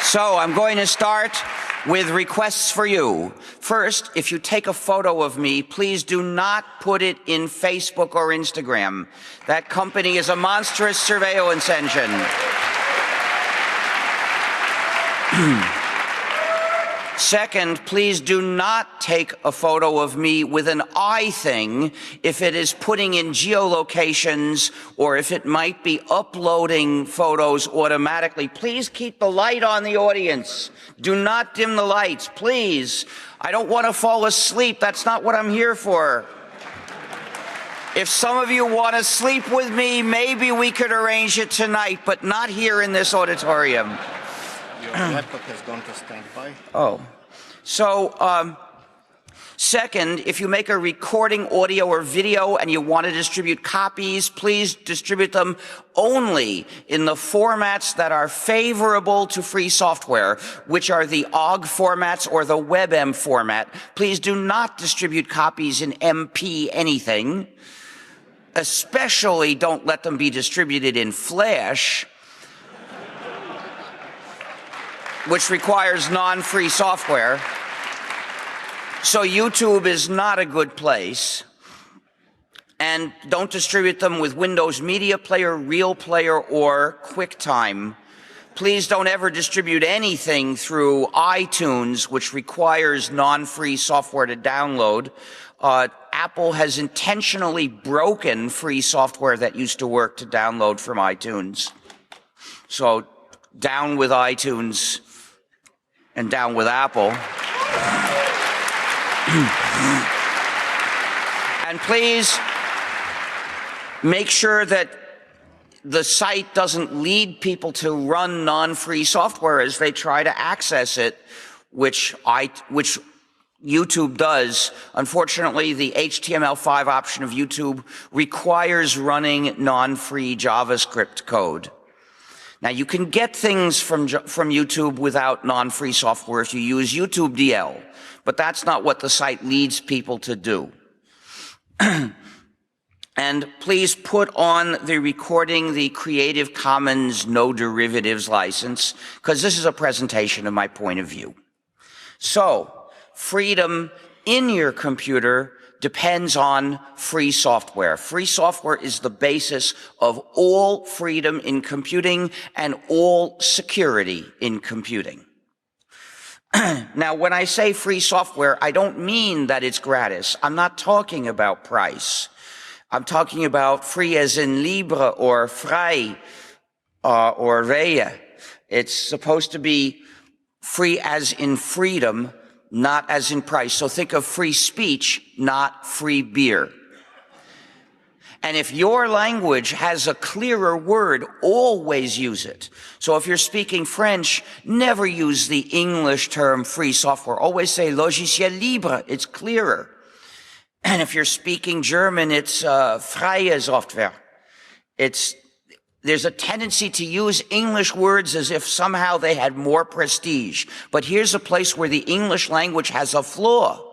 So I'm going to start with requests for you. First, if you take a photo of me, please do not put it in Facebook or Instagram. That company is a monstrous surveillance engine. Second, please do not take a photo of me with an eye thing if it is putting in geolocations or if it might be uploading photos automatically. Please keep the light on the audience. Do not dim the lights, please. I don't want to fall asleep. That's not what I'm here for. If some of you want to sleep with me, maybe we could arrange it tonight, but not here in this auditorium. Your laptop has gone to standby. Oh. So, second, if you make a recording, audio or video, and you want to distribute copies, please distribute them only in the formats that are favorable to free software, which are the OGG formats or the WebM format. Please do not distribute copies in MP anything. Especially don't let them be distributed in Flash, which requires non-free software. So YouTube is not a good place. And don't distribute them with Windows Media Player, Real Player, or QuickTime. Please don't ever distribute anything through iTunes, which requires non-free software to download. Apple has intentionally broken free software that used to work to download from iTunes. So down with iTunes. And down with Apple. And please make sure that the site doesn't lead people to run non-free software as they try to access it, which YouTube does. Unfortunately, the HTML5 option of YouTube requires running non-free JavaScript code. Now, you can get things from YouTube without non-free software if you use YouTube DL, but that's not what the site leads people to do. And please put on the recording the Creative Commons No Derivatives license, because this is a presentation of my point of view. So, freedom in your computer depends on free software. Free software is the basis of all freedom in computing and all security in computing. Now, when I say free software, I don't mean that it's gratis. I'm not talking about price. I'm talking about free as in libre or frei or freie. It's supposed to be free as in freedom, not as in price. So think of free speech, not free beer. And if your language has a clearer word, always use it. So if you're speaking French, never use the English term free software. Always say logiciel libre. It's clearer. And if you're speaking German, it's freie Software. There's a tendency to use English words as if somehow they had more prestige. But here's a place where the English language has a flaw.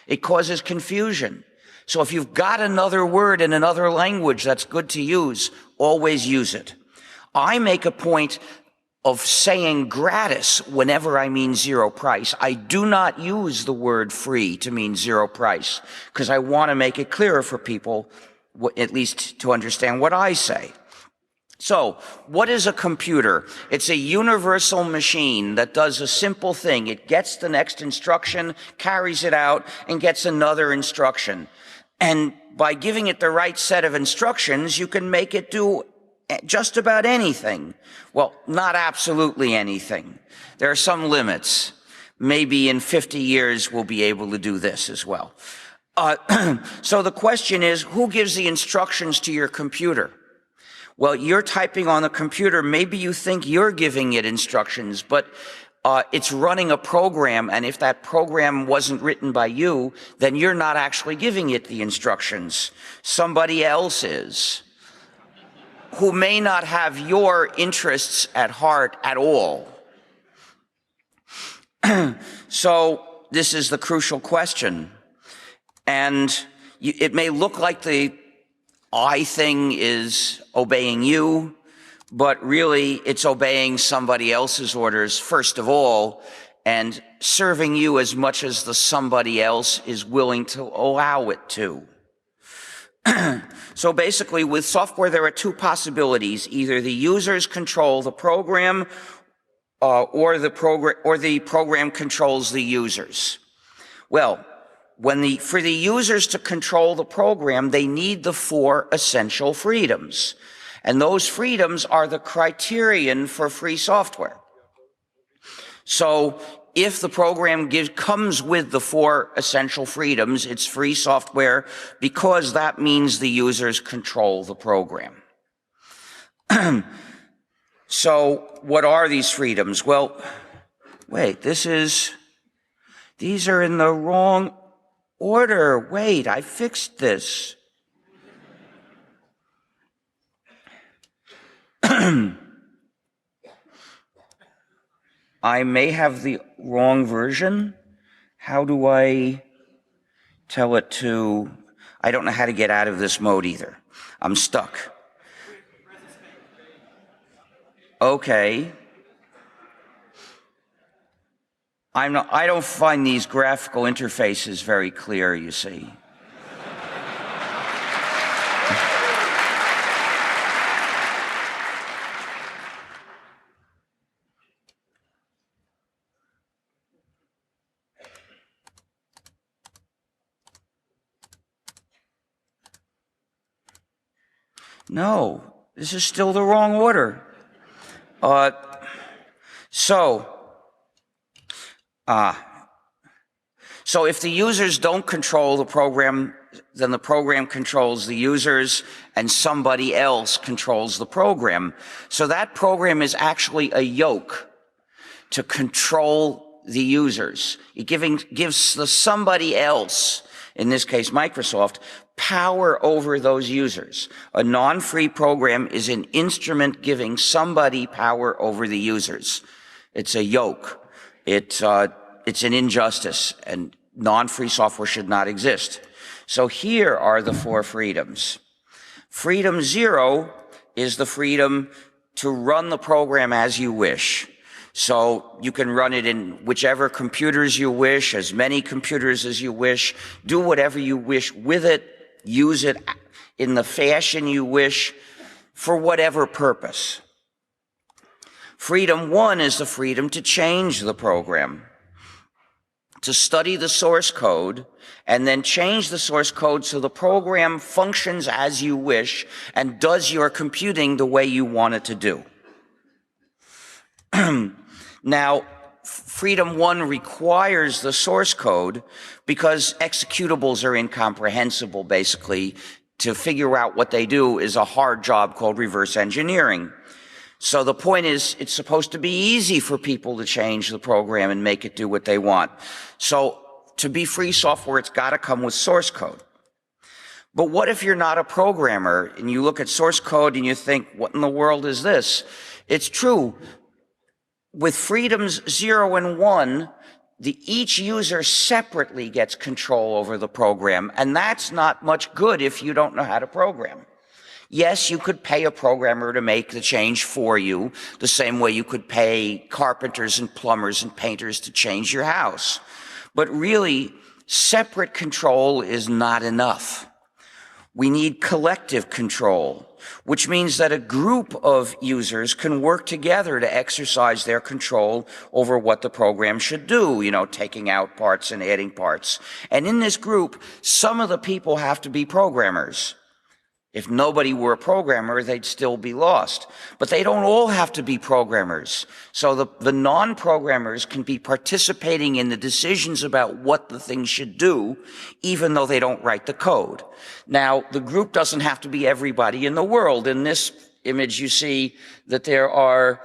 It causes confusion. So if you've got another word in another language that's good to use, always use it. I make a point of saying gratis whenever I mean zero price. I do not use the word free to mean zero price, because I want to make it clearer for people, at least to understand what I say. So, what is a computer? It's a universal machine that does a simple thing. It gets the next instruction, carries it out, and gets another instruction. And by giving it the right set of instructions, you can make it do just about anything. Well, not absolutely anything. There are some limits. Maybe in 50 years we'll be able to do this as well. So the question is, who gives the instructions to your computer? Well, you're typing on the computer. Maybe you think you're giving it instructions, but it's running a program, and if that program wasn't written by you, then you're not actually giving it the instructions. Somebody else is, who may not have your interests at heart at all. So this is the crucial question. And it may look like the I thing is obeying you, but really it's obeying somebody else's orders first of all, and serving you as much as the somebody else is willing to allow it to. So basically, with software, there are two possibilities. Either the users control the program, or the program controls the users. Well, for the users to control the program, they need the 4 essential freedoms. And those freedoms are the criterion for free software. So if the program comes with the 4 essential freedoms, it's free software because that means the users control the program. So what are these freedoms? Well, wait, these are in the wrong order. Wait, I fixed this. I may have the wrong version. How do I tell it to... I don't know how to get out of this mode either. I'm stuck. Okay. I don't find these graphical interfaces very clear, you see. No, this is still the wrong order. So if the users don't control the program, then the program controls the users and somebody else controls the program. So that program is actually a yoke to control the users. It gives the somebody else, in this case Microsoft, power over those users. A non-free program is an instrument giving somebody power over the users. It's a yoke. It's an injustice, and non-free software should not exist. So here are the 4 freedoms. Freedom 0 is the freedom to run the program as you wish. So you can run it in whichever computers you wish, as many computers as you wish, do whatever you wish with it, use it in the fashion you wish, for whatever purpose. Freedom 1 is the freedom to change the program, to study the source code, and then change the source code so the program functions as you wish and does your computing the way you want it to do. Now, Freedom 1 requires the source code because executables are incomprehensible, basically. To figure out what they do is a hard job called reverse engineering. So the point is, it's supposed to be easy for people to change the program and make it do what they want. So to be free software, it's got to come with source code. But what if you're not a programmer and you look at source code and you think, what in the world is this? It's true. With freedoms 0 and 1, each user separately gets control over the program, and that's not much good if you don't know how to program. Yes, you could pay a programmer to make the change for you, the same way you could pay carpenters and plumbers and painters to change your house. But really, separate control is not enough. We need collective control, which means that a group of users can work together to exercise their control over what the program should do, taking out parts and adding parts. And in this group, some of the people have to be programmers. If nobody were a programmer, they'd still be lost. But they don't all have to be programmers. So the non-programmers can be participating in the decisions about what the thing should do, even though they don't write the code. Now, the group doesn't have to be everybody in the world. In this image, you see that there are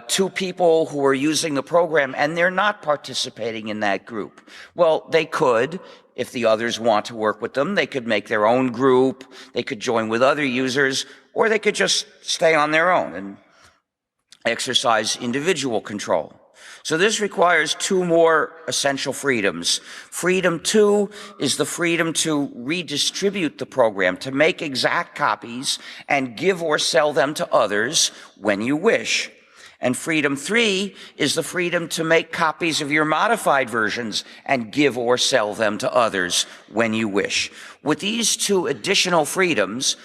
2 people who are using the program, and they're not participating in that group. Well, they could. If the others want to work with them, they could make their own group, they could join with other users, or they could just stay on their own and exercise individual control. So this requires two more essential freedoms. Freedom 2 is the freedom to redistribute the program, to make exact copies and give or sell them to others when you wish. And freedom 3 is the freedom to make copies of your modified versions and give or sell them to others when you wish. With these two additional freedoms,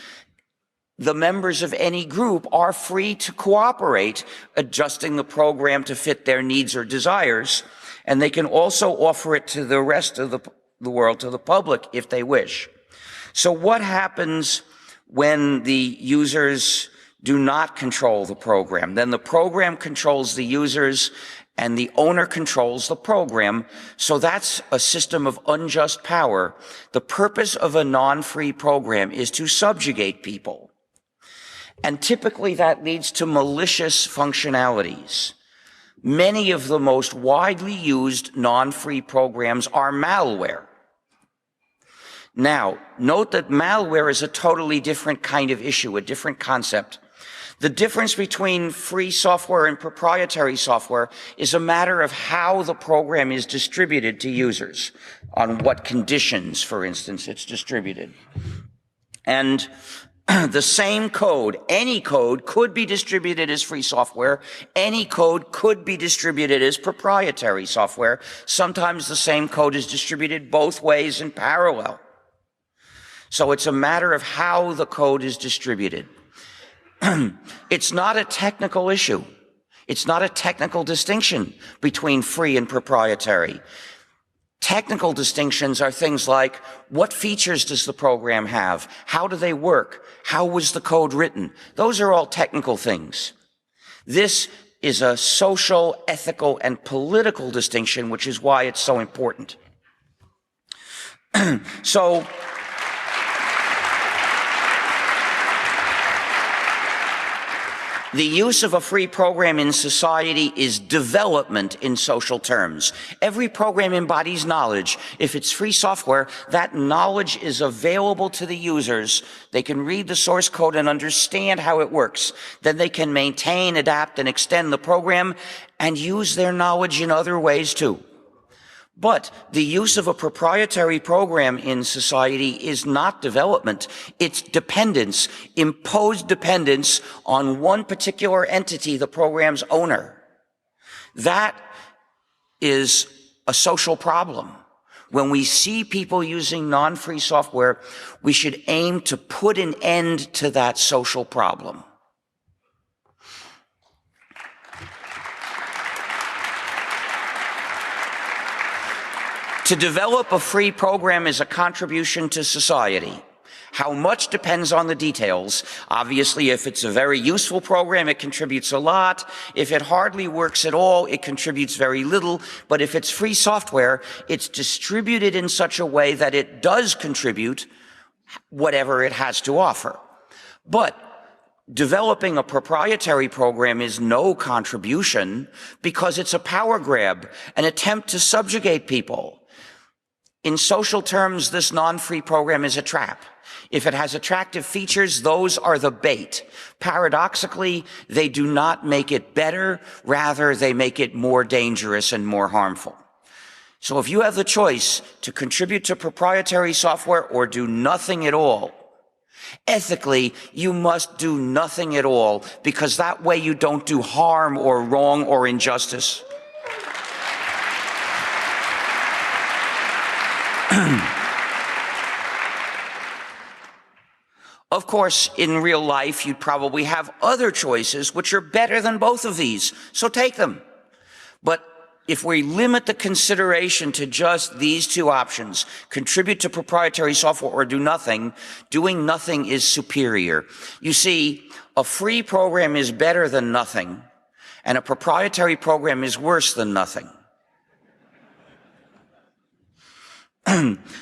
the members of any group are free to cooperate, adjusting the program to fit their needs or desires, and they can also offer it to the rest of the world, to the public, if they wish. So what happens when the users do not control the program? Then the program controls the users, and the owner controls the program. So that's a system of unjust power. The purpose of a non-free program is to subjugate people. And typically that leads to malicious functionalities. Many of the most widely used non-free programs are malware. Now, note that malware is a totally different kind of issue, a different concept. The difference between free software and proprietary software is a matter of how the program is distributed to users, on what conditions, for instance, it's distributed. And the same code, any code, could be distributed as free software. Any code could be distributed as proprietary software. Sometimes the same code is distributed both ways in parallel. So it's a matter of how the code is distributed. It's not a technical issue. It's not a technical distinction between free and proprietary. Technical distinctions are things like, what features does the program have? How do they work? How was the code written? Those are all technical things. This is a social, ethical, and political distinction, which is why it's so important. So, the use of a free program in society is development in social terms. Every program embodies knowledge. If it's free software, that knowledge is available to the users. They can read the source code and understand how it works. Then they can maintain, adapt, and extend the program and use their knowledge in other ways too. But the use of a proprietary program in society is not development. It's dependence, imposed dependence on one particular entity, the program's owner. That is a social problem. When we see people using non-free software, we should aim to put an end to that social problem. To develop a free program is a contribution to society. How much depends on the details. Obviously, if it's a very useful program, it contributes a lot. If it hardly works at all, it contributes very little. But if it's free software, it's distributed in such a way that it does contribute whatever it has to offer. But developing a proprietary program is no contribution because it's a power grab, an attempt to subjugate people. In social terms, this non-free program is a trap. If it has attractive features, those are the bait. Paradoxically, they do not make it better. Rather, they make it more dangerous and more harmful. So if you have the choice to contribute to proprietary software or do nothing at all, ethically, you must do nothing at all because that way you don't do harm or wrong or injustice. Of course, in real life, you'd probably have other choices which are better than both of these, so take them. But if we limit the consideration to just these two options, contribute to proprietary software or do nothing, doing nothing is superior. You see, a free program is better than nothing, and a proprietary program is worse than nothing.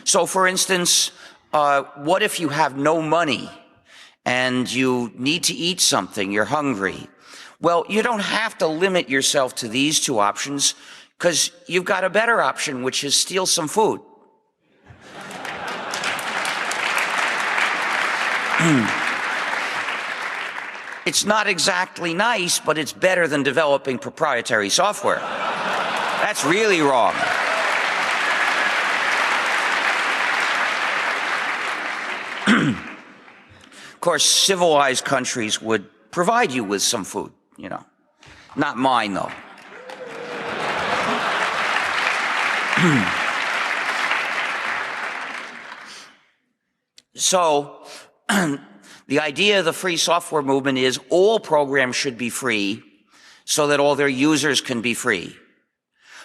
So, for instance, what if you have no money and you need to eat something, you're hungry? Well, you don't have to limit yourself to these two options because you've got a better option, which is steal some food. It's not exactly nice, but it's better than developing proprietary software. That's really wrong. Of course, civilized countries would provide you with some food, you know. Not mine, though. So, the idea of the free software movement is all programs should be free so that all their users can be free.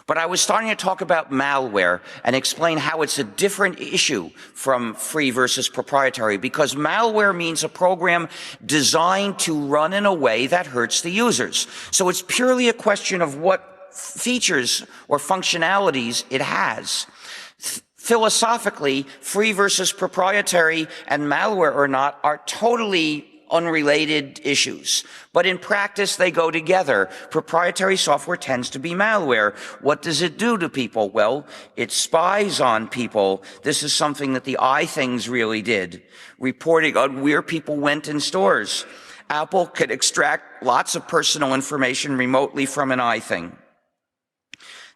But I was starting to talk about malware and explain how it's a different issue from free versus proprietary, because malware means a program designed to run in a way that hurts the users. So it's purely a question of what features or functionalities it has. Philosophically, free versus proprietary and malware or not are totally unrelated issues. But in practice, they go together. Proprietary software tends to be malware. What does it do to people? Well, it spies on people. This is something that the iThings really did, reporting on where people went in stores. Apple could extract lots of personal information remotely from an iThing.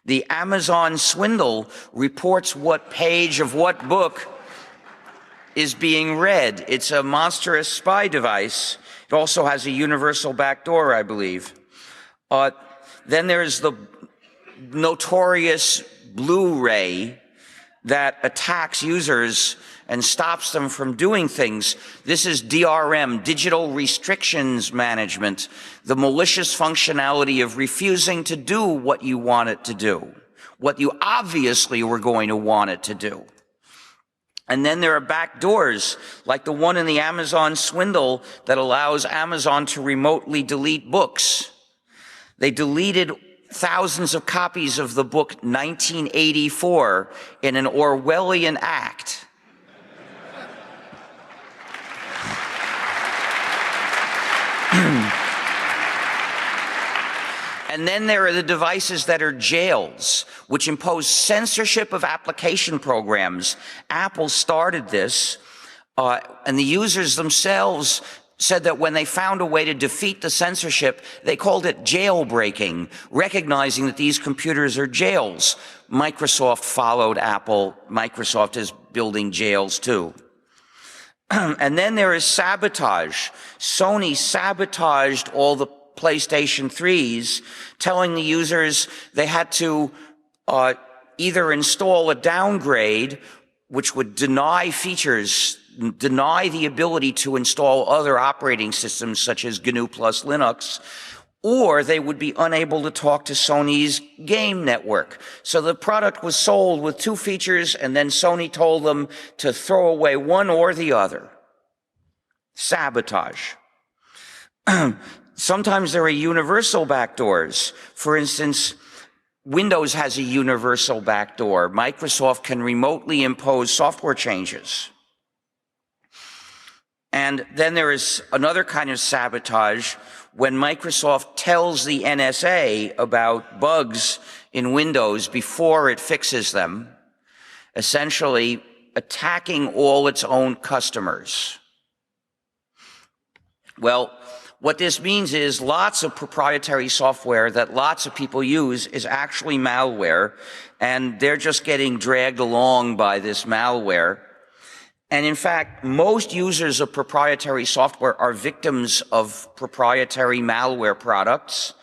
The Amazon swindle reports what page of what book is being read. It's a monstrous spy device. It also has a universal backdoor, I believe. Then there's the notorious Blu-ray that attacks users and stops them from doing things. This is DRM, Digital Restrictions Management, the malicious functionality of refusing to do what you want it to do, what you obviously were going to want it to do. And then there are backdoors, like the one in the Amazon swindle that allows Amazon to remotely delete books. They deleted thousands of copies of the book 1984 in an Orwellian act. And then there are the devices that are jails, which impose censorship of application programs. Apple started this, and the users themselves said that when they found a way to defeat the censorship, they called it jailbreaking, recognizing that these computers are jails. Microsoft followed Apple. Microsoft is building jails too. And then there is sabotage. Sony sabotaged all the PlayStation 3s, telling the users they had to either install a downgrade, which would deny features, deny the ability to install other operating systems such as GNU plus Linux, or they would be unable to talk to Sony's game network. So the product was sold with two features, and then Sony told them to throw away one or the other. Sabotage. Sometimes there are universal backdoors. For instance, Windows has a universal backdoor. Microsoft can remotely impose software changes. And then there is another kind of sabotage when Microsoft tells the NSA about bugs in Windows before it fixes them, essentially attacking all its own customers. Well, what this means is lots of proprietary software that lots of people use is actually malware, and they're just getting dragged along by this malware. And in fact, most users of proprietary software are victims of proprietary malware products.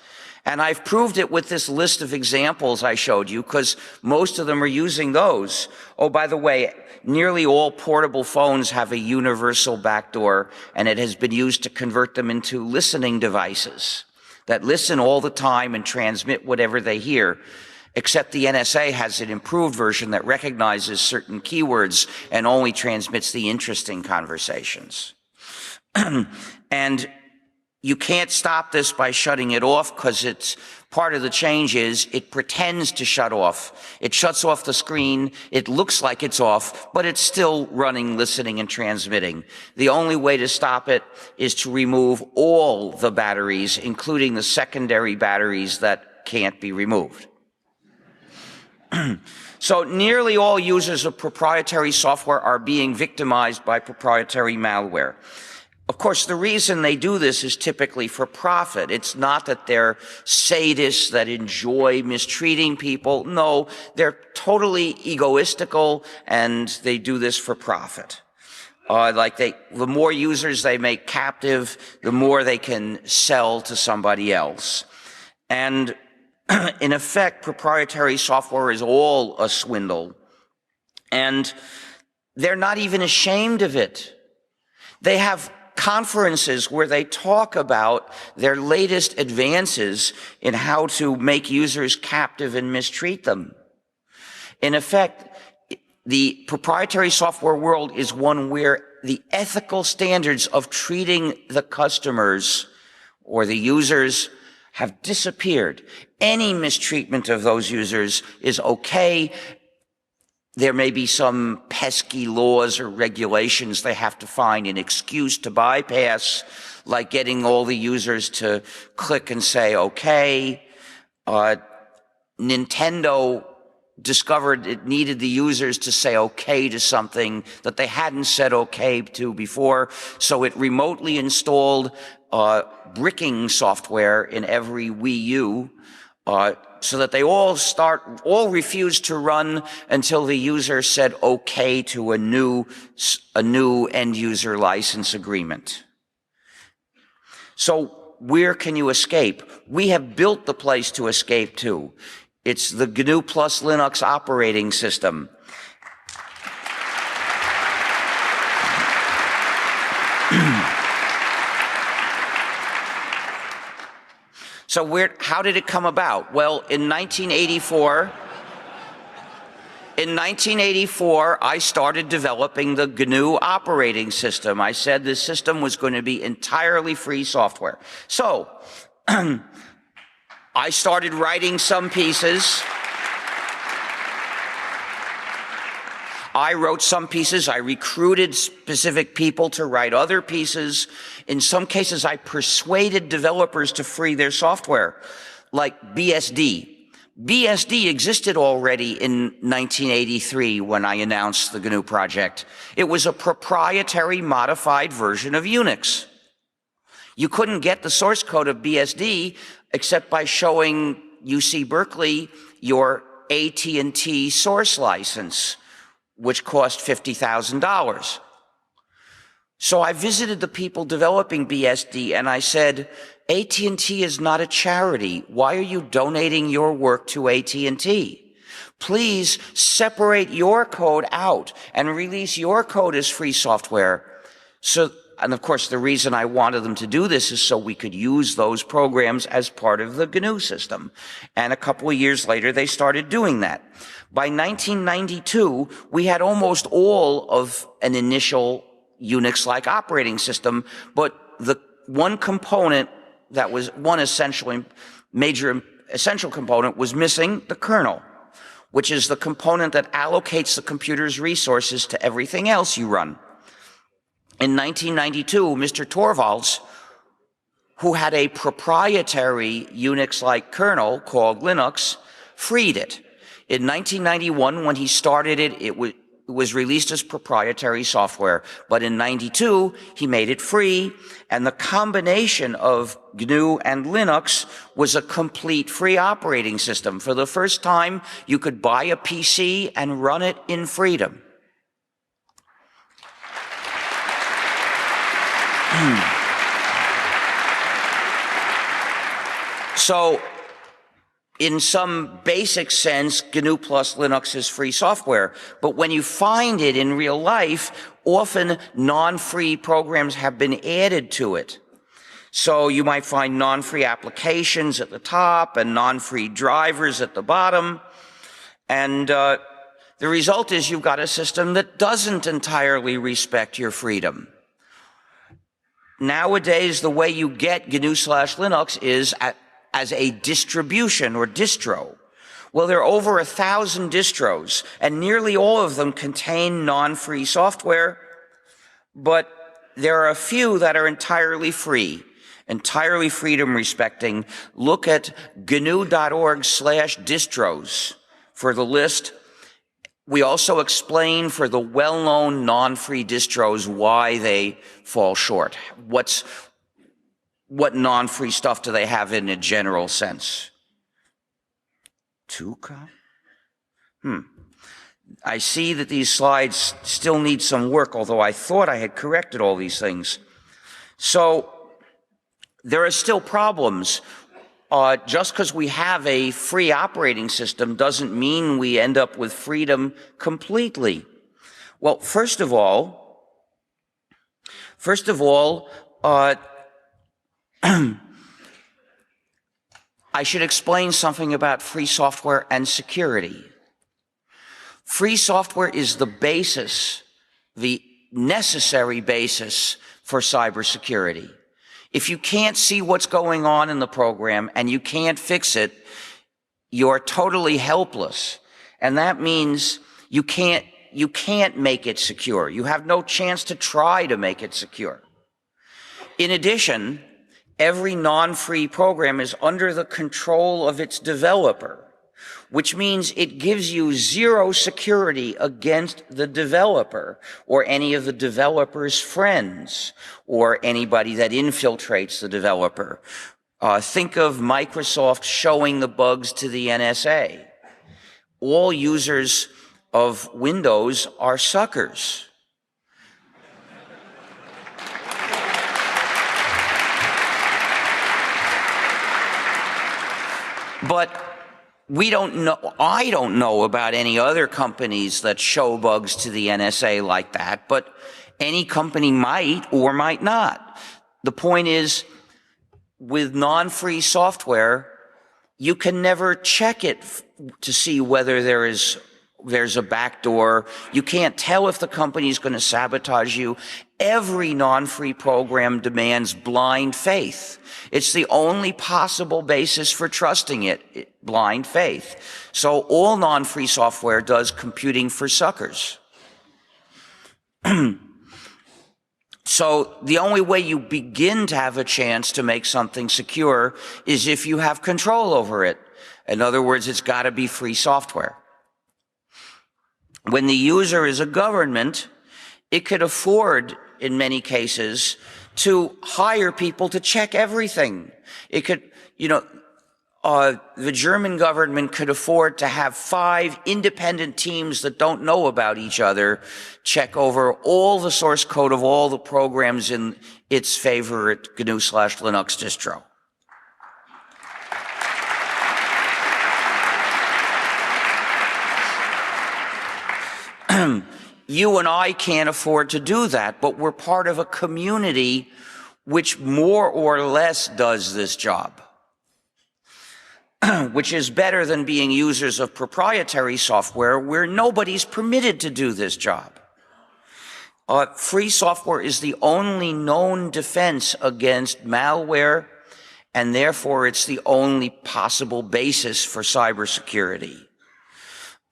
And I've proved it with this list of examples I showed you, because most of them are using those. Oh, by the way, nearly all portable phones have a universal backdoor, and it has been used to convert them into listening devices that listen all the time and transmit whatever they hear, except the NSA has an improved version that recognizes certain keywords and only transmits the interesting conversations. And you can't stop this by shutting it off, because it's part of the change is it pretends to shut off. It shuts off the screen. It looks like it's off, but it's still running, listening, and transmitting. The only way to stop it is to remove all the batteries, including the secondary batteries that can't be removed. So nearly all users of proprietary software are being victimized by proprietary malware. Of course, the reason they do this is typically for profit. It's not that they're sadists that enjoy mistreating people. No, they're totally egoistical and they do this for profit. The more users they make captive, the more they can sell to somebody else. And in effect, proprietary software is all a swindle. And they're not even ashamed of it. They have conferences where they talk about their latest advances in how to make users captive and mistreat them. In effect, the proprietary software world is one where the ethical standards of treating the customers or the users have disappeared. Any mistreatment of those users is okay. There may be some pesky laws or regulations they have to find an excuse to bypass, like getting all the users to click and say okay. Nintendo discovered it needed the users to say okay to something that they hadn't said okay to before, so it remotely installed bricking software in every Wii U, so that they all refused to run until the user said okay to a new end user license agreement. So where can you escape? We have built the place to escape to. It's the GNU plus Linux operating system. So how did it come about? Well, in 1984, I started developing the GNU operating system. I said this system was going to be entirely free software. So I started writing some pieces. I wrote some pieces. I recruited specific people to write other pieces. In some cases, I persuaded developers to free their software, like BSD. BSD existed already in 1983 when I announced the GNU project. It was a proprietary modified version of Unix. You couldn't get the source code of BSD except by showing UC Berkeley your AT&T source license, which cost $50,000. So I visited the people developing BSD and I said, AT&T is not a charity. Why are you donating your work to AT&T? Please separate your code out and release your code as free software. And of course, the reason I wanted them to do this is so we could use those programs as part of the GNU system. And a couple of years later, they started doing that. By 1992, we had almost all of an initial Unix-like operating system, but the one component that was major essential component was missing, the kernel, which is the component that allocates the computer's resources to everything else you run. In 1992, Mr. Torvalds, who had a proprietary Unix-like kernel called Linux, freed it. In 1991, when he started it, it was released as proprietary software. But in 92, he made it free, and the combination of GNU and Linux was a complete free operating system. For the first time, you could buy a PC and run it in freedom. So, in some basic sense, GNU plus Linux is free software. But when you find it in real life, often non-free programs have been added to it. So you might find non-free applications at the top and non-free drivers at the bottom. And the result is you've got a system that doesn't entirely respect your freedom. Nowadays, the way you get GNU/Linux is as a distribution or distro. Well, there are over 1,000 distros, and nearly all of them contain non-free software, but there are a few that are entirely freedom respecting. Look at gnu.org/distros for the list. We also explain for the well-known non-free distros why they fall short. What non-free stuff do they have in a general sense? Tuca? I see that these slides still need some work, although I thought I had corrected all these things. So there are still problems. Just because we have a free operating system doesn't mean we end up with freedom completely. Well, first of all, I should explain something about free software and security. Free software is the basis, the necessary basis for cybersecurity. If you can't see what's going on in the program and you can't fix it, you're totally helpless. And that means you can't make it secure. You have no chance to try to make it secure. In addition, every non-free program is under the control of its developer, which means it gives you zero security against the developer or any of the developer's friends or anybody that infiltrates the developer. Think of Microsoft showing the bugs to the NSA. All users of Windows are suckers. But I don't know about any other companies that show bugs to the NSA like that, but any company might or might not. The point is, with non-free software, you can never check it to see whether there's a backdoor. You can't tell if the company is going to sabotage you. Every non-free program demands blind faith. It's the only possible basis for trusting it, blind faith. So all non-free software does computing for suckers. So the only way you begin to have a chance to make something secure is if you have control over it. In other words, it's got to be free software. When the user is a government, it could afford, in many cases, to hire people to check everything. It could, the German government could afford to have 5 independent teams that don't know about each other check over all the source code of all the programs in its favorite GNU/Linux distro. You and I can't afford to do that, but we're part of a community which more or less does this job, which is better than being users of proprietary software where nobody's permitted to do this job. Free software is the only known defense against malware, and therefore it's the only possible basis for cybersecurity.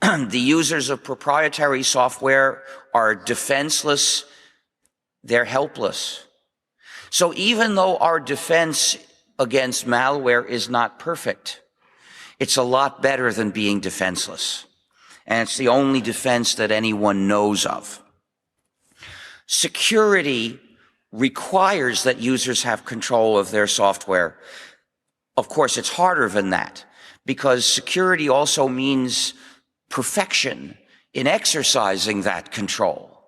The users of proprietary software are defenseless, they're helpless. So even though our defense against malware is not perfect, it's a lot better than being defenseless. And it's the only defense that anyone knows of. Security requires that users have control of their software. Of course, it's harder than that, because security also means perfection in exercising that control.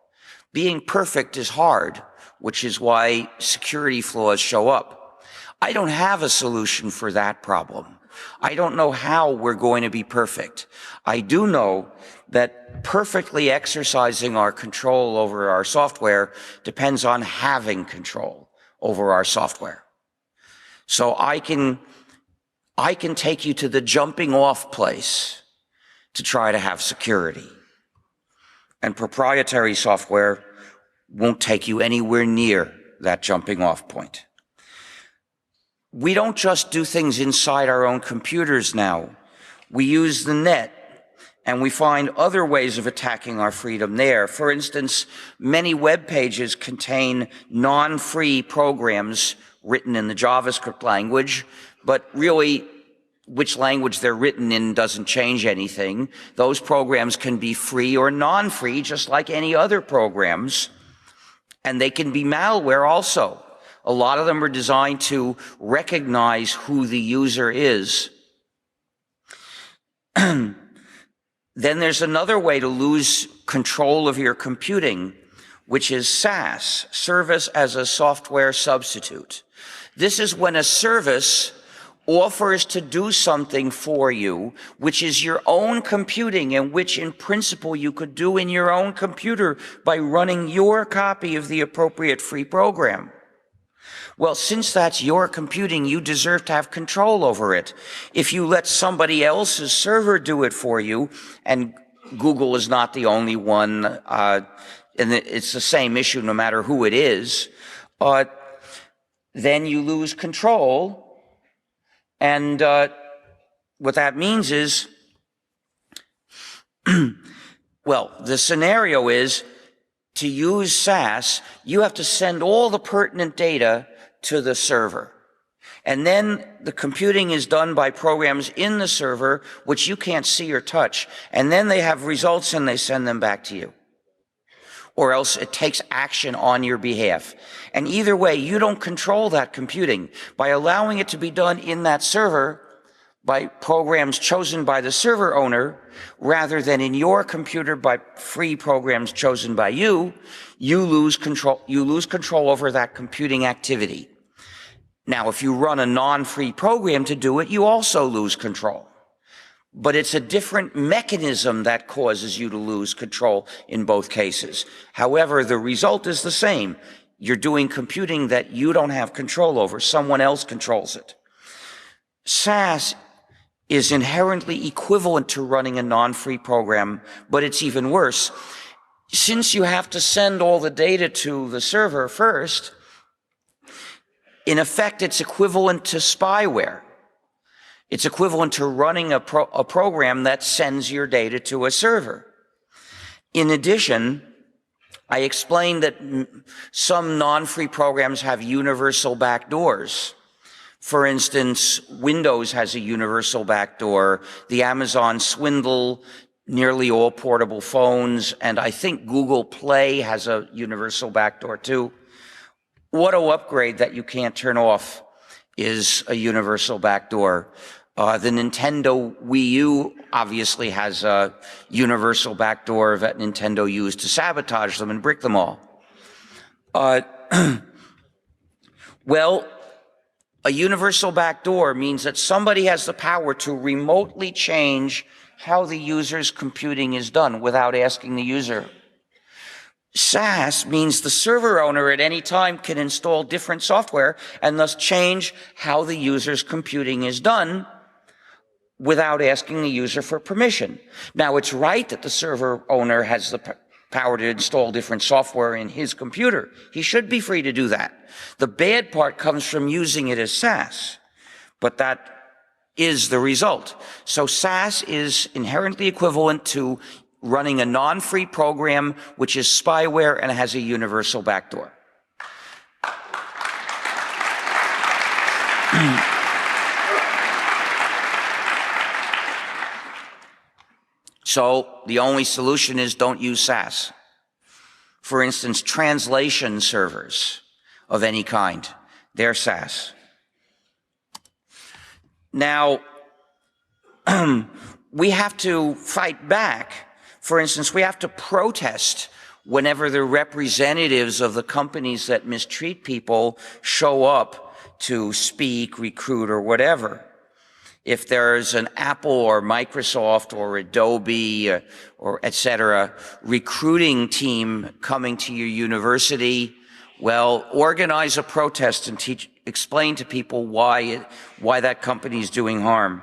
Being perfect is hard, which is why security flaws show up. I don't have a solution for that problem. I don't know how we're going to be perfect. I do know that perfectly exercising our control over our software depends on having control over our software. So I can take you to the jumping off place to try to have security. And proprietary software won't take you anywhere near that jumping off point. We don't just do things inside our own computers now. We use the net, and we find other ways of attacking our freedom there. For instance, many web pages contain non-free programs written in the JavaScript language, but really which language they're written in doesn't change anything. Those programs can be free or non-free, just like any other programs. And they can be malware also. A lot of them are designed to recognize who the user is. Then there's another way to lose control of your computing, which is SaaS, Service as a Software Substitute. This is when a service offers to do something for you, which is your own computing, and which in principle you could do in your own computer by running your copy of the appropriate free program. Well, since that's your computing, you deserve to have control over it. If you let somebody else's server do it for you, and Google is not the only one, and it's the same issue no matter who it is, then you lose control. And what that means is, well, the scenario is to use SaaS, you have to send all the pertinent data to the server. And then the computing is done by programs in the server, which you can't see or touch. And then they have results and they send them back to you. Or else it takes action on your behalf. And either way, you don't control that computing. By allowing it to be done in that server, by programs chosen by the server owner, rather than in your computer by free programs chosen by you, you lose control over that computing activity. Now, if you run a non-free program to do it, you also lose control. But it's a different mechanism that causes you to lose control in both cases. However, the result is the same. You're doing computing that you don't have control over. Someone else controls it. SaaS is inherently equivalent to running a non-free program, but it's even worse. Since you have to send all the data to the server first, in effect, it's equivalent to spyware. It's equivalent to running a program that sends your data to a server. In addition, I explained that some non-free programs have universal backdoors. For instance, Windows has a universal backdoor, the Amazon Swindle, nearly all portable phones, and I think Google Play has a universal backdoor too. Auto upgrade that you can't turn off is a universal backdoor. The Nintendo Wii U obviously has a universal backdoor that Nintendo used to sabotage them and brick them all. Well, a universal backdoor means that somebody has the power to remotely change how the user's computing is done without asking the user. SaaS means the server owner at any time can install different software and thus change how the user's computing is done without asking the user for permission. Now, it's right that the server owner has the power to install different software in his computer. He should be free to do that. The bad part comes from using it as SaaS, but that is the result. So SaaS is inherently equivalent to running a non-free program, which is spyware and has a universal backdoor. So the only solution is don't use SaaS. For instance, translation servers of any kind, they're SaaS. Now, we have to fight back. For instance, we have to protest whenever the representatives of the companies that mistreat people show up to speak, recruit, or whatever. If there's an Apple or Microsoft or Adobe or et cetera recruiting team coming to your university, well, organize a protest and explain to people why that company is doing harm.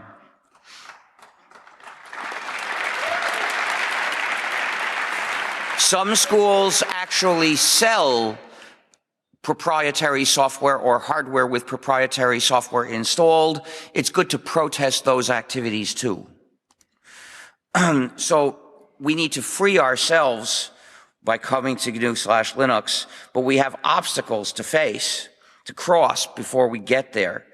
Some schools actually sell proprietary software or hardware with proprietary software installed. It's good to protest those activities too. So we need to free ourselves by coming to GNU/Linux, but we have obstacles to face, to cross before we get there.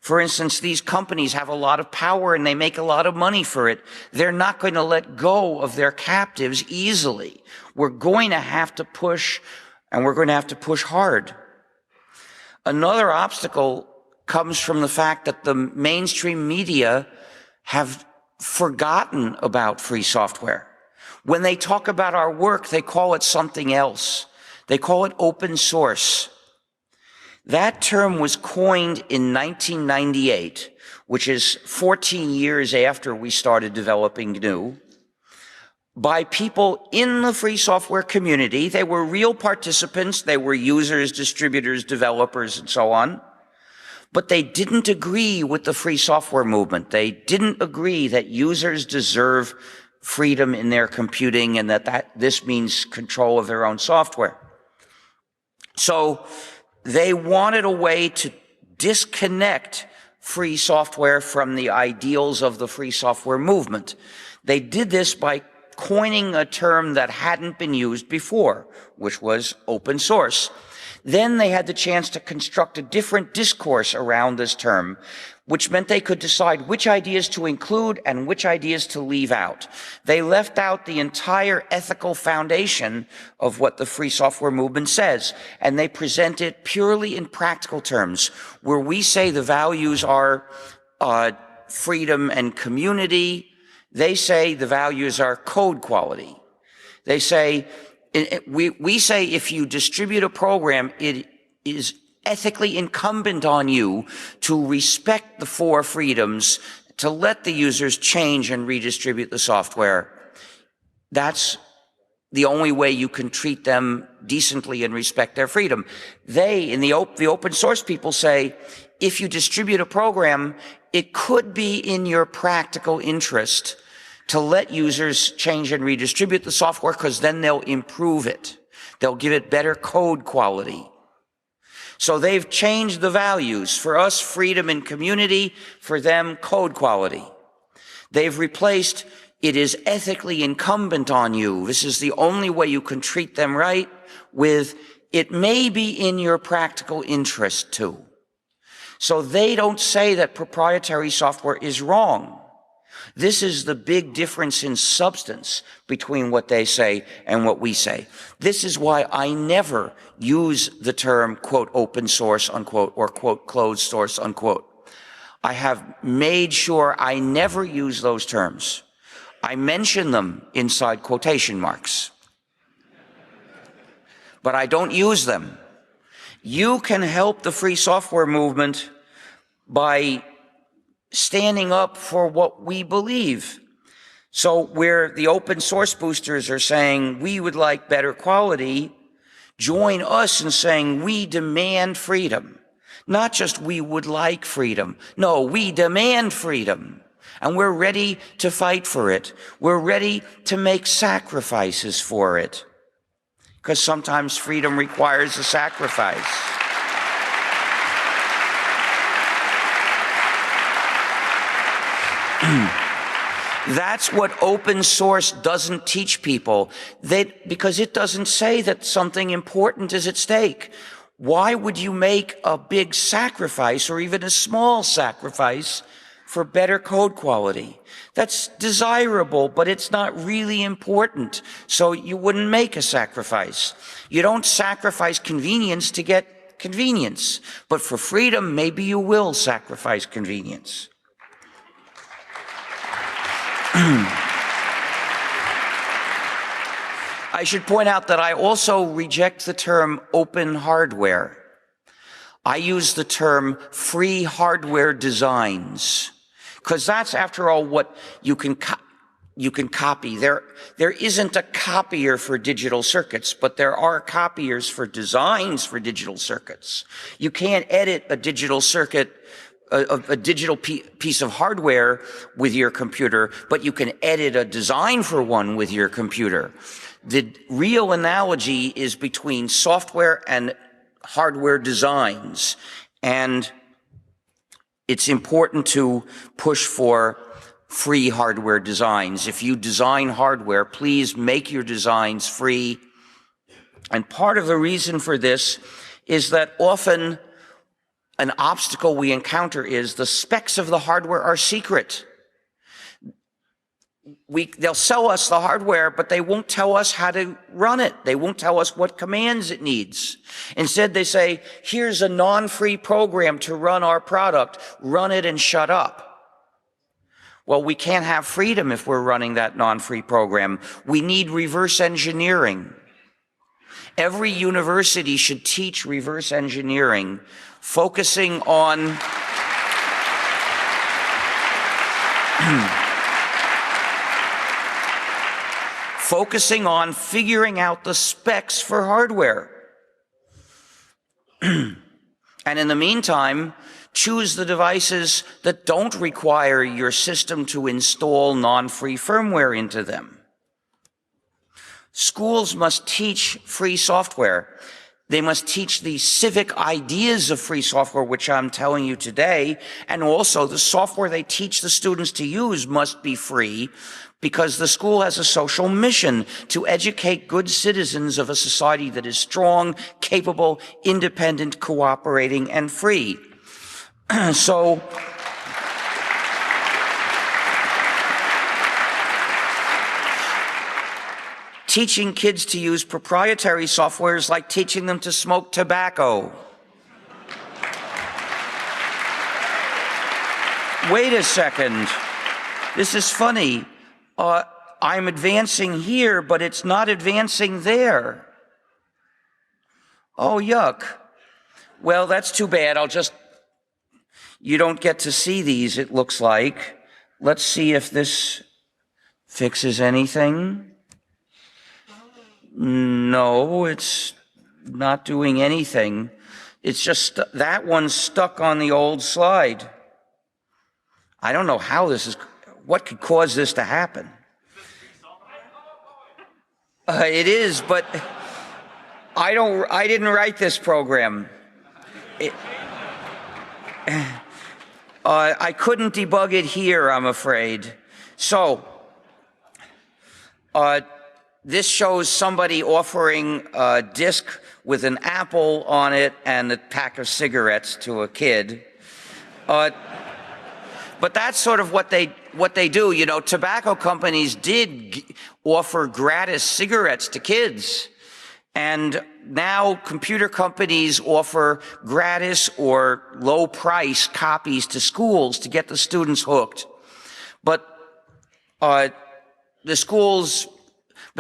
For instance, these companies have a lot of power and they make a lot of money for it. They're not going to let go of their captives easily. We're going to have to push, and we're going to have to push hard. Another obstacle comes from the fact that the mainstream media have forgotten about free software. When they talk about our work, they call it something else. They call it open source. That term was coined in 1998, which is 14 years after we started developing GNU, by people in the free software community. They were real participants. They were users, distributors, developers, and so on. But they didn't agree with the free software movement. They didn't agree that users deserve freedom in their computing and that this means control of their own software. So they wanted a way to disconnect free software from the ideals of the free software movement. They did this by coining a term that hadn't been used before, which was open source. Then they had the chance to construct a different discourse around this term, which meant they could decide which ideas to include and which ideas to leave out. They left out the entire ethical foundation of what the free software movement says, and they present it purely in practical terms, where we say the values are freedom and community. They say the values are code quality. They say, we say if you distribute a program, it is ethically incumbent on you to respect the four freedoms, to let the users change and redistribute the software. That's the only way you can treat them decently and respect their freedom. They, in the open source people, say, if you distribute a program, it could be in your practical interest to let users change and redistribute the software, because then they'll improve it. They'll give it better code quality. So they've changed the values. For us, freedom and community. For them, code quality. They've replaced, it is ethically incumbent on you, this is the only way you can treat them right, with, it may be in your practical interest too. So they don't say that proprietary software is wrong. This is the big difference in substance between what they say and what we say. This is why I never use the term, quote, open source, unquote, or, quote, closed source, unquote. I have made sure I never use those terms. I mention them inside quotation marks, but I don't use them. You can help the free software movement by standing up for what we believe. So where the open source boosters are saying we would like better quality, join us in saying we demand freedom. Not just we would like freedom. No, we demand freedom. And we're ready to fight for it. We're ready to make sacrifices for it. Because sometimes freedom requires a sacrifice. That's what open source doesn't teach people, because it doesn't say that something important is at stake. Why would you make a big sacrifice or even a small sacrifice for better code quality? That's desirable, but it's not really important, so you wouldn't make a sacrifice. You don't sacrifice convenience to get convenience, but for freedom, maybe you will sacrifice convenience. I should point out that I also reject the term open hardware. I use the term free hardware designs, because that's, after all, what you can copy. There isn't a copier for digital circuits, but there are copiers for designs for digital circuits. You can't edit a digital circuit, a digital piece of hardware with your computer, but you can edit a design for one with your computer. The real analogy is between software and hardware designs, and it's important to push for free hardware designs. If you design hardware, please make your designs free. And part of the reason for this is that often an obstacle we encounter is the specs of the hardware are secret. They'll sell us the hardware, but they won't tell us how to run it. They won't tell us what commands it needs. Instead, they say, here's a non-free program to run our product. Run it and shut up. Well, we can't have freedom if we're running that non-free program. We need reverse engineering. Every university should teach reverse engineering, focusing on figuring out the specs for hardware. And in the meantime, choose the devices that don't require your system to install non-free firmware into them. Schools must teach free software. They must teach the civic ideas of free software, which I'm telling you today, and also the software they teach the students to use must be free, because the school has a social mission to educate good citizens of a society that is strong, capable, independent, cooperating, and free. So, teaching kids to use proprietary software is like teaching them to smoke tobacco. Wait a second. This is funny. I'm advancing here, but it's not advancing there. Oh, yuck. Well, that's too bad. You don't get to see these, it looks like. Let's see if this fixes anything. No, it's not doing anything. It's just that one's stuck on the old slide. I don't know how what could cause this to happen. It is, but I didn't write this program. I couldn't debug it here, I'm afraid. So, this shows somebody offering a disc with an apple on it and a pack of cigarettes to a kid. But that's sort of what they do. You know, tobacco companies did offer gratis cigarettes to kids. And now computer companies offer gratis or low price copies to schools to get the students hooked. But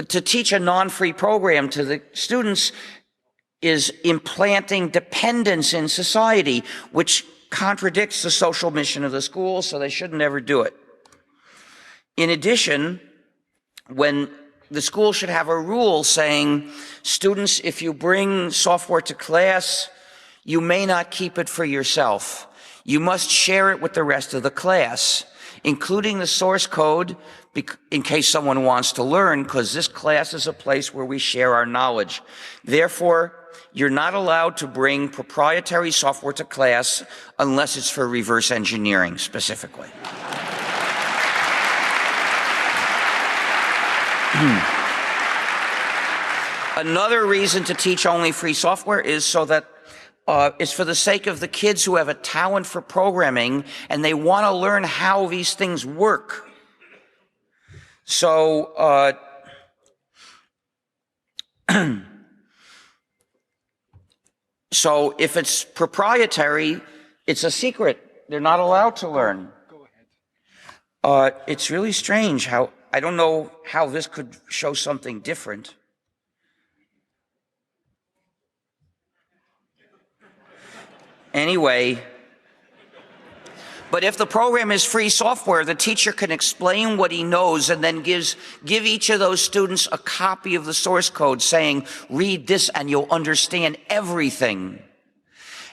to teach a non-free program to the students is implanting dependence in society, which contradicts the social mission of the school, so they should never do it. In addition, when the school should have a rule saying, students, if you bring software to class, you may not keep it for yourself. You must share it with the rest of the class, including the source code, in case someone wants to learn, because this class is a place where we share our knowledge. Therefore, you're not allowed to bring proprietary software to class unless it's for reverse engineering specifically. Another reason to teach only free software is so that it's for the sake of the kids who have a talent for programming and they want to learn how these things work. So, so if it's proprietary, it's a secret. They're not allowed to learn. Go ahead. It's really strange how, I don't know how this could show something different. Anyway, but if the program is free software, the teacher can explain what he knows and then give each of those students a copy of the source code saying, read this and you'll understand everything.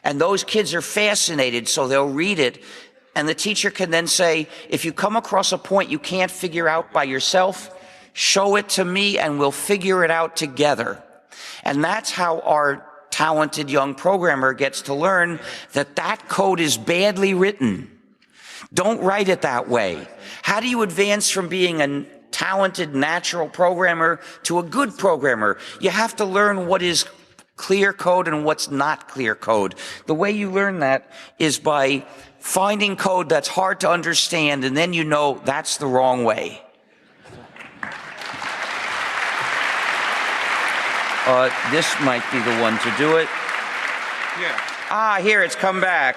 And those kids are fascinated, so they'll read it. And the teacher can then say, if you come across a point you can't figure out by yourself, show it to me and we'll figure it out together. And that's how our talented young programmer gets to learn that that code is badly written. Don't write it that way. How do you advance from being a talented natural programmer to a good programmer? You have to learn what is clear code and what's not clear code. The way you learn that is by finding code that's hard to understand, and then you know that's the wrong way. This might be the one to do it. Yeah. Ah, here, it's come back.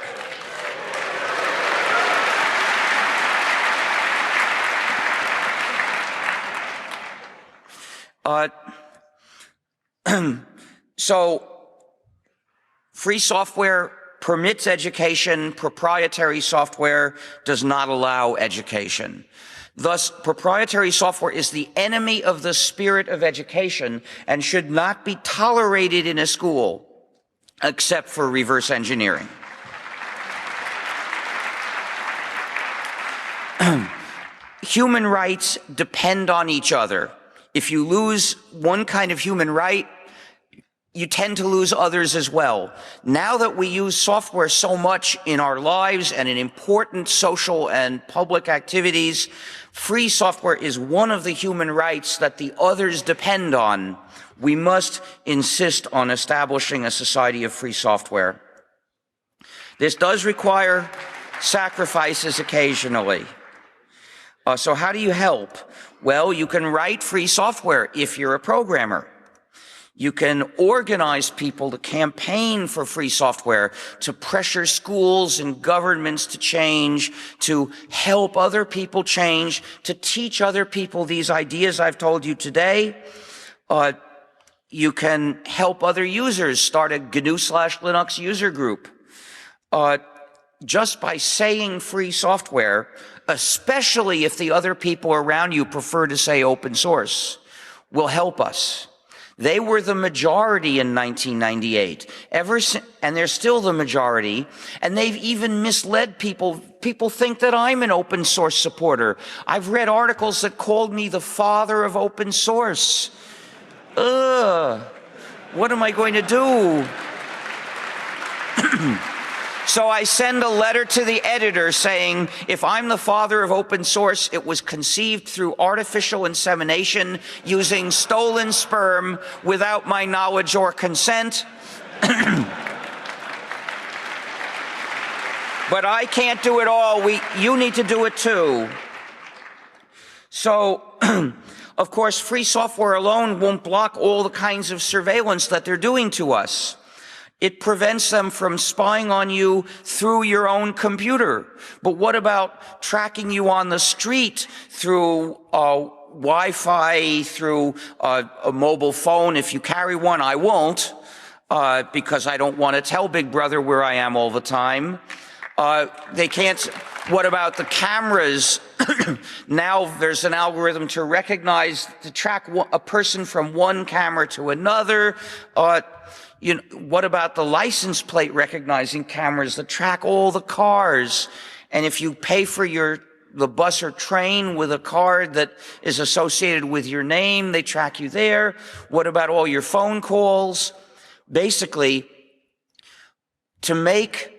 So, free software permits education, proprietary software does not allow education. Thus, proprietary software is the enemy of the spirit of education and should not be tolerated in a school, except for reverse engineering. Human rights depend on each other. If you lose one kind of human right, you tend to lose others as well. Now that we use software so much in our lives and in important social and public activities, free software is one of the human rights that the others depend on. We must insist on establishing a society of free software. This does require sacrifices occasionally. So how do you help? Well, you can write free software if you're a programmer. You can organize people to campaign for free software, to pressure schools and governments to change, to help other people change, to teach other people these ideas I've told you today. You can help other users start a GNU/Linux user group. Just by saying free software, especially if the other people around you prefer to say open source, will help us. They were the majority in 1998, and they're still the majority, and they've even misled people. People think that I'm an open source supporter. I've read articles that called me the father of open source. What am I going to do? So I send a letter to the editor saying, if I'm the father of open source, it was conceived through artificial insemination using stolen sperm without my knowledge or consent. But I can't do it all. You need to do it too. So, of course, free software alone won't block all the kinds of surveillance that they're doing to us. It prevents them from spying on you through your own computer. But what about tracking you on the street through Wi-Fi, through a mobile phone? If you carry one, I won't, because I don't want to tell Big Brother where I am all the time. They can't. What about the cameras? Now there's an algorithm to track a person from one camera to another. What about the license plate recognizing cameras that track all the cars? And if you pay for the bus or train with a card that is associated with your name, they track you there. What about all your phone calls? Basically, to make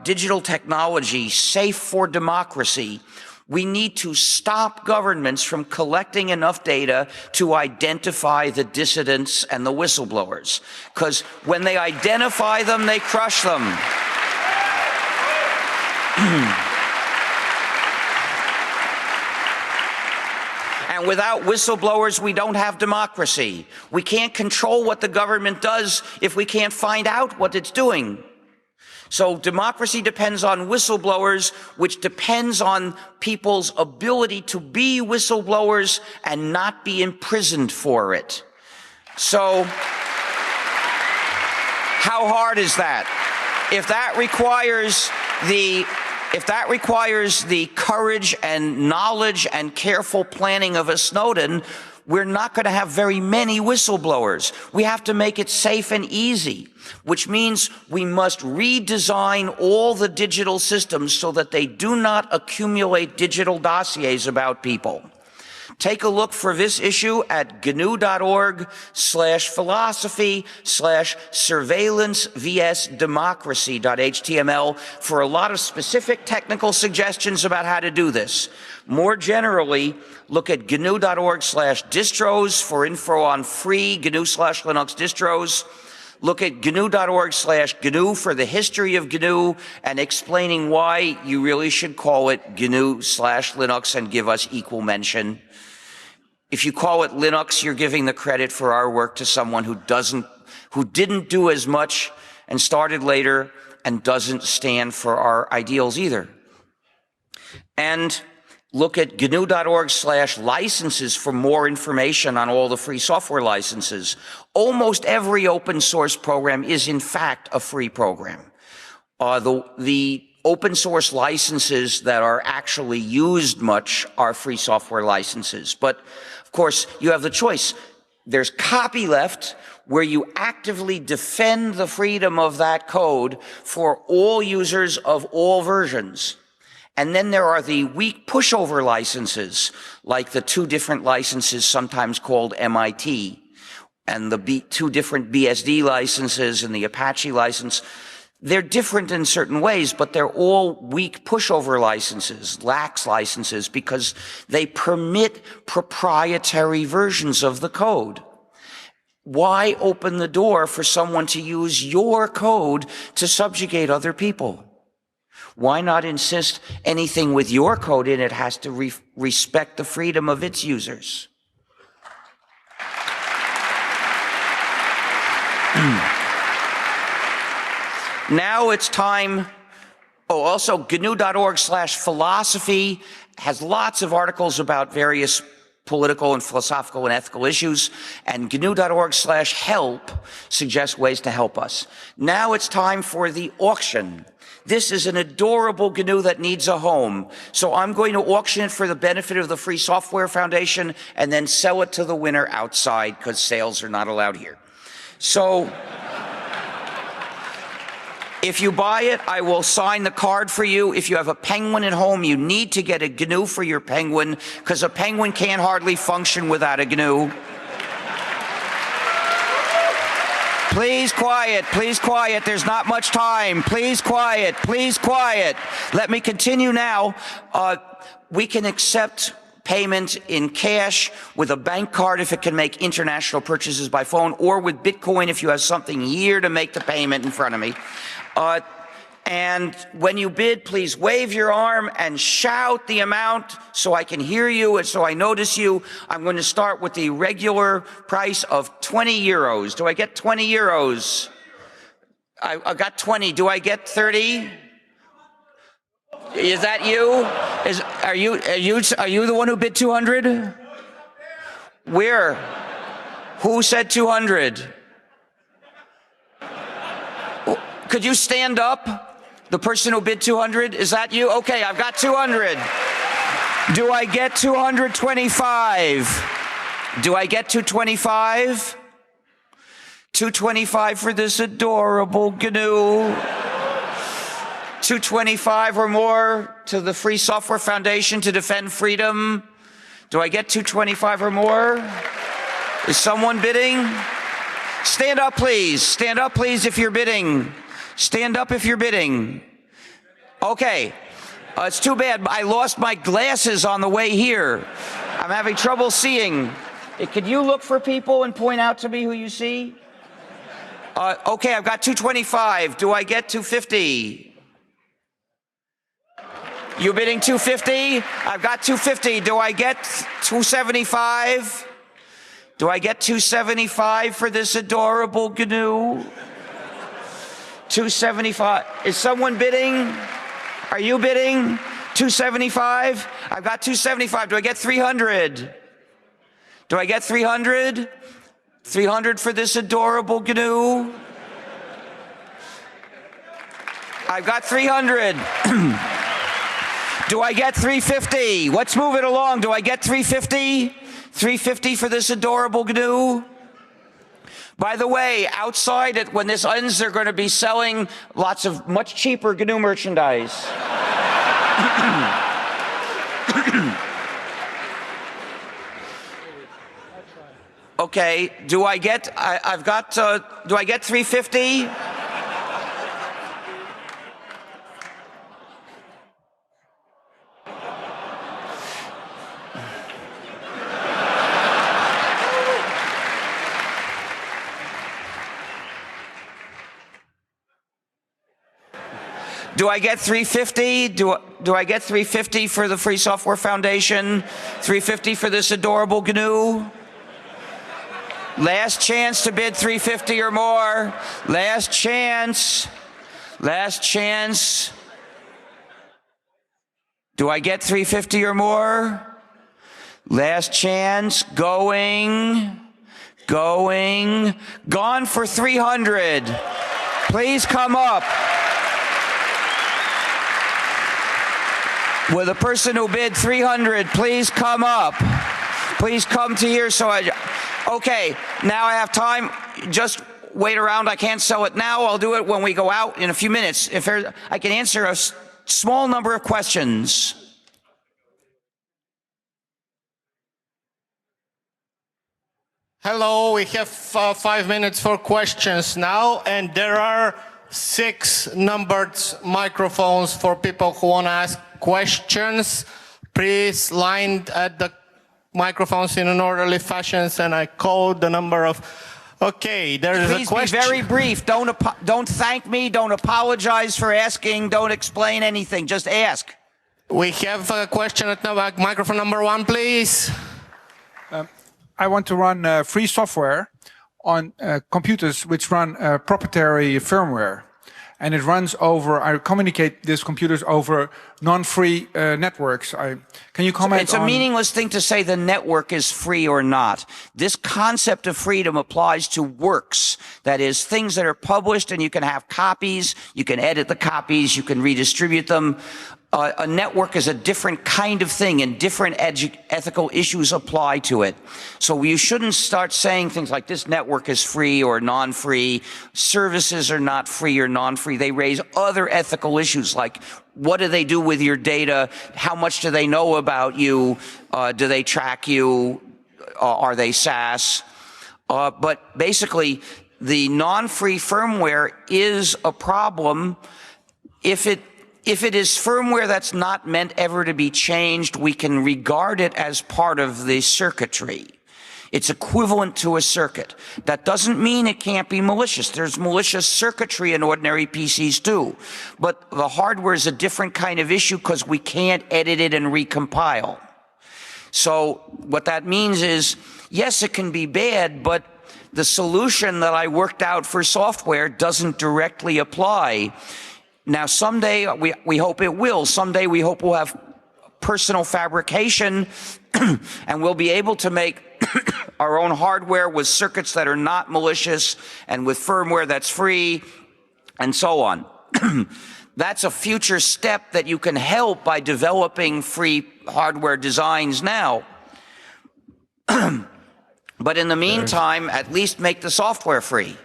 digital technology safe for democracy, we need to stop governments from collecting enough data to identify the dissidents and the whistleblowers. Because when they identify them, they crush them. And without whistleblowers, we don't have democracy. We can't control what the government does if we can't find out what it's doing. So democracy depends on whistleblowers, which depends on people's ability to be whistleblowers and not be imprisoned for it. So how hard is that? If that requires the courage and knowledge and careful planning of a Snowden, we're not going to have very many whistleblowers. We have to make it safe and easy, which means we must redesign all the digital systems so that they do not accumulate digital dossiers about people. Take a look for this issue at gnu.org/philosophy/surveillance-vs-democracy.html for a lot of specific technical suggestions about how to do this. More generally, look at gnu.org/distros for info on free GNU/Linux distros. Look at gnu.org/GNU for the history of GNU and explaining why you really should call it GNU/Linux and give us equal mention. If you call it Linux, you're giving the credit for our work to someone who didn't do as much and started later and doesn't stand for our ideals either. And look at gnu.org/licenses for more information on all the free software licenses. Almost every open source program is in fact a free program. The open source licenses that are actually used much are free software licenses. But of course, you have the choice. There's copyleft, where you actively defend the freedom of that code for all users of all versions. And then there are the weak pushover licenses, like the two different licenses sometimes called MIT, and the two different BSD licenses and the Apache license. They're different in certain ways, but they're all weak pushover licenses, lax licenses, because they permit proprietary versions of the code. Why open the door for someone to use your code to subjugate other people? Why not insist anything with your code in it has to respect the freedom of its users? Now it's time. Also gnu.org/philosophy has lots of articles about various political and philosophical and ethical issues, and gnu.org/help suggests ways to help us. Now it's time for the auction. This is an adorable GNU that needs a home. So I'm going to auction it for the benefit of the Free Software Foundation and then sell it to the winner outside, because sales are not allowed here. So if you buy it, I will sign the card for you. If you have a penguin at home, you need to get a GNU for your penguin, because a penguin can't hardly function without a GNU. Please quiet, there's not much time. Please quiet. Let me continue now. We can accept payment in cash, with a bank card if it can make international purchases by phone, or with Bitcoin if you have something here to make the payment in front of me. And when you bid, please wave your arm and shout the amount so I can hear you and so I notice you. I'm going to start with the regular price of 20 euros. Do I get 20 euros? I got 20. Do I get 30? Is that you? Are you the one who bid 200? Where? Who said 200? Could you stand up? The person who bid 200, is that you? Okay, I've got 200. Do I get 225? Do I get 225? 225 for this adorable GNU. 225 or more to the Free Software Foundation to defend freedom. Do I get 225 or more? Is someone bidding? Stand up, please. Stand up, please, if you're bidding. Stand up if you're bidding. Okay. It's too bad. I lost my glasses on the way here. I'm having trouble seeing. Could you look for people and point out to me who you see? Okay, I've got 225. Do I get 250? You bidding 250? I've got 250. Do I get 275? Do I get 275 for this adorable GNU? 275. Is someone bidding? Are you bidding? 275? I've got 275. Do I get 300? Do I get 300? 300 for this adorable GNU? I've got 300. Do I get 350? Let's move it along. Do I get 350? 350 for this adorable GNU? By the way, outside, when this ends, they're going to be selling lots of much cheaper GNU merchandise. Okay, do I get 350? Do I get 350? Do I get 350 for the Free Software Foundation? 350 for this adorable GNU? Last chance to bid 350 or more. Last chance. Last chance. Do I get 350 or more? Last chance. Going. Going. Gone for 300. Please come up. Will the person who bid 300 please come up? Please come to here okay, now I have time. Just wait around. I can't sell it now. I'll do it when we go out in a few minutes. I can answer a small number of questions. Hello, we have 5 minutes for questions now, and there are 6 numbered microphones for people who want to ask questions. Please line at the microphones in an orderly fashion, and I call the number of. Okay, there is a question. Please be very brief. Don't thank me. Don't apologize for asking. Don't explain anything. Just ask. We have a question at microphone number 1, please. I want to run free software on computers which run proprietary firmware. And it runs over, I communicate these computers over non-free networks. Can you comment on... It's a meaningless thing to say the network is free or not. This concept of freedom applies to works. That is, things that are published and you can have copies, you can edit the copies, you can redistribute them. A network is a different kind of thing and different ethical issues apply to it. So you shouldn't start saying things like this network is free or non-free. Services are not free or non-free. They raise other ethical issues like what do they do with your data? How much do they know about you? Do they track you? Are they SaaS? But basically, the non-free firmware is a problem if it is firmware that's not meant ever to be changed, we can regard it as part of the circuitry. It's equivalent to a circuit. That doesn't mean it can't be malicious. There's malicious circuitry in ordinary PCs too. But the hardware is a different kind of issue because we can't edit it and recompile. So what that means is, yes, it can be bad, but the solution that I worked out for software doesn't directly apply. Now, someday, we hope it will. Someday, we hope we'll have personal fabrication and we'll be able to make our own hardware with circuits that are not malicious and with firmware that's free and so on. That's a future step that you can help by developing free hardware designs now. But in the meantime, at least make the software free.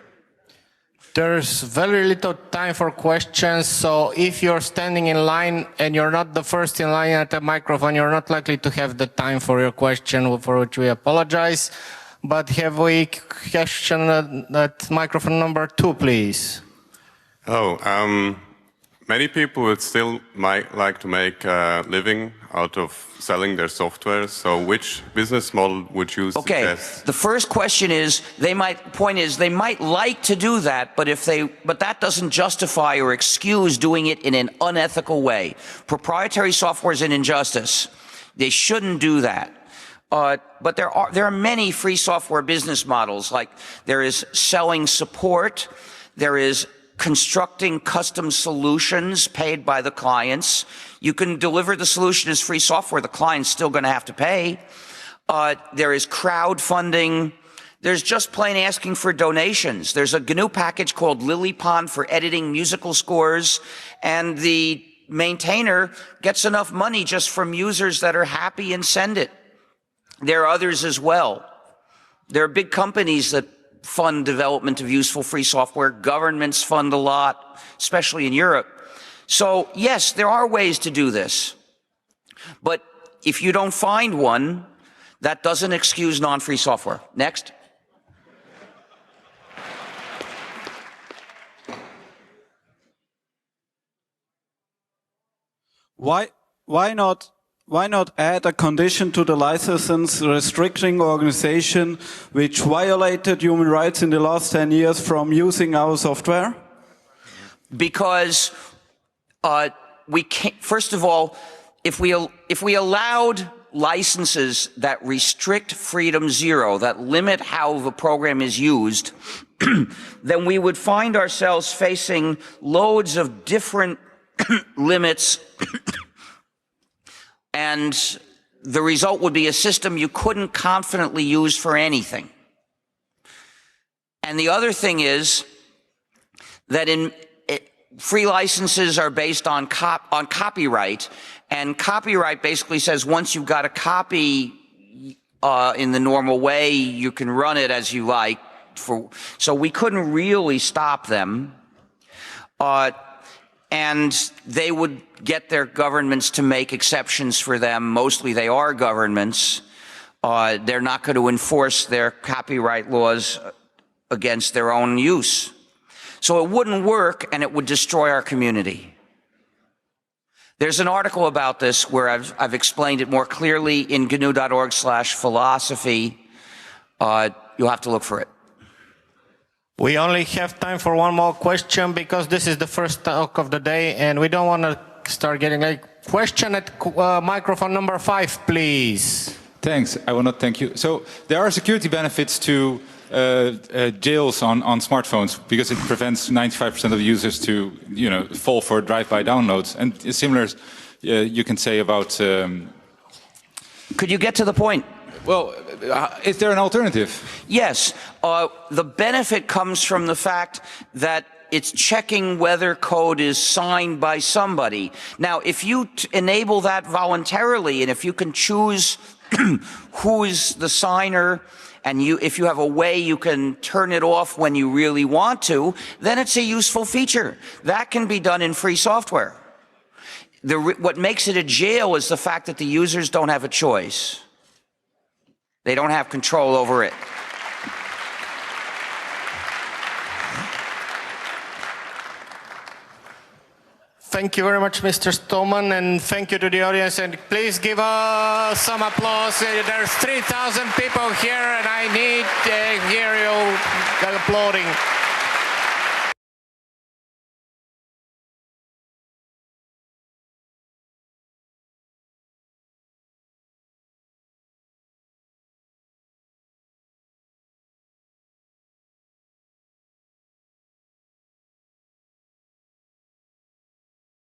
There's very little time for questions, so if you're standing in line and you're not the first in line at the microphone, you're not likely to have the time for your question, for which we apologize. But have we question at microphone number 2, please? Many people would still might like to make a living out of selling their software. So which business model would you suggest? The first question is, they might like to do that, but that doesn't justify or excuse doing it in an unethical way. Proprietary software is an injustice. They shouldn't do that. But there are many free software business models, like there is selling support, there is constructing custom solutions paid by the clients. You can deliver the solution as free software. The client's still going to have to pay. There is crowdfunding. There's just plain asking for donations. There's a GNU package called LilyPond for editing musical scores, and the maintainer gets enough money just from users that are happy and send it. There are others as well. There are big companies that fund development of useful free software. Governments fund a lot, especially in Europe. So yes, there are ways to do this. But if you don't find one, that doesn't excuse non-free software. Next. Why not add a condition to the license restricting organization which violated human rights in the last 10 years from using our software? Because we can't, first of all, if we allowed licenses that restrict freedom zero, that limit how the program is used, then we would find ourselves facing loads of different limits, and the result would be a system you couldn't confidently use for anything. And the other thing is that free licenses are based on copyright, and copyright basically says once you've got a copy in the normal way, you can run it as you like. So we couldn't really stop them. And they would get their governments to make exceptions for them. Mostly they are governments. They're not going to enforce their copyright laws against their own use. So it wouldn't work, and it would destroy our community. There's an article about this where I've explained it more clearly in GNU.org/philosophy. You'll have to look for it. We only have time for one more question because this is the first talk of the day and we don't want to start getting like question at microphone number 5, please. Thanks. I will not thank you. So there are security benefits to jails on smartphones because it prevents 95% of the users to, fall for drive-by downloads. And similar, you can say about. Could you get to the point? Well, is there an alternative? Yes. The benefit comes from the fact that it's checking whether code is signed by somebody. Now, if you enable that voluntarily, and if you can choose who is the signer, and if you have a way you can turn it off when you really want to, then it's a useful feature. That can be done in free software. What makes it a jail is the fact that the users don't have a choice. They don't have control over it. Thank you very much, Mr. Stallman, and thank you to the audience. And please give us some applause. There's 3,000 people here, and I need to hear you applauding.